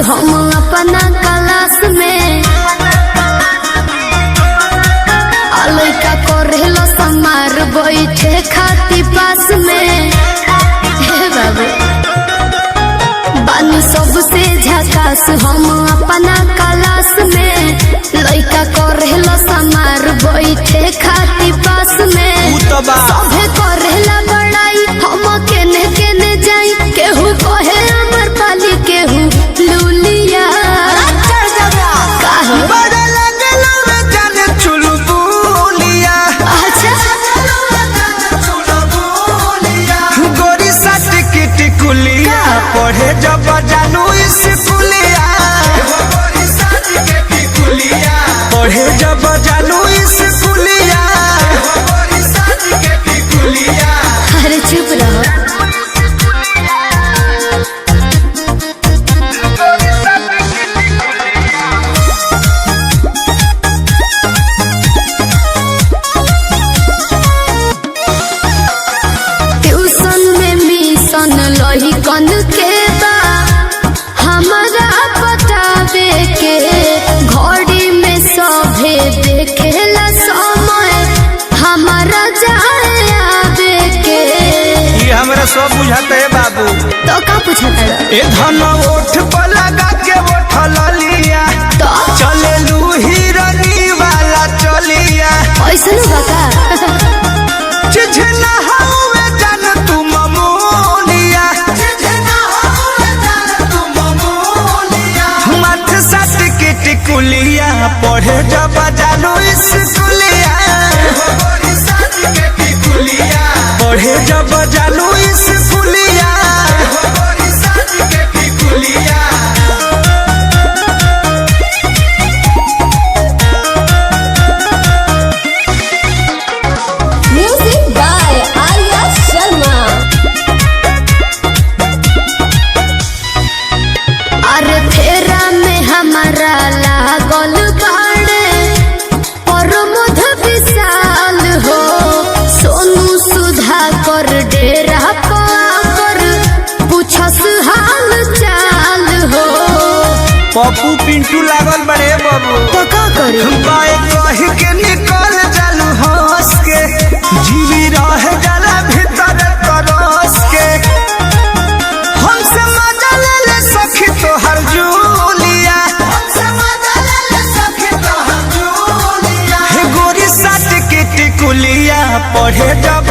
हम अपना क्लास में लइका करेलो समार बैठे खाती पास में। हे बाबू बानी सबसे झकास हम अपना क्लास में लइका करेलो समार बैठे खाती पास में। सभे करेला बड़ाई हम केने केने जाई केहू कहे अमर पाली केहू लूलिया। पढ़े जब जानू स्कूलिया पढ़े जब जानू स्कूलिया। अरे चुप रहो। ट्यूशन में मिशन लही कन के बा हमारा बतावे के घड़ी में सभे देखेला समय हमारा जाए आवे के। ये हमरा सब बुझाते है बाबू। तो का पूछता है? ए धन ओठ पर लगा के उठल लिया तो चले लू हिरनी वाला चलिया। ऐसा नहीं बता चिझना हवे जान तू ममोलिया मत सट के टिकुलिया पढ़े जब जानू स्कूलिया पढ़े जब जानू स्कूलिया। Music by Arya Sharma. अरे फेरा में हमारा लागल बाड़े और मध विशाल हो सोनू सुधा कर डेरा पर पूछस हाल चाल हो। पप्पू पिंटू लागल बड़े बाबू। तो का करी बाय कह के निकल जालू हंस के जीवी रह जाला भीतर तरस के। हमसे मजा ले ले सखी तोहर जूलिया हे गोरी साथ के टिकुलिया पढ़े जब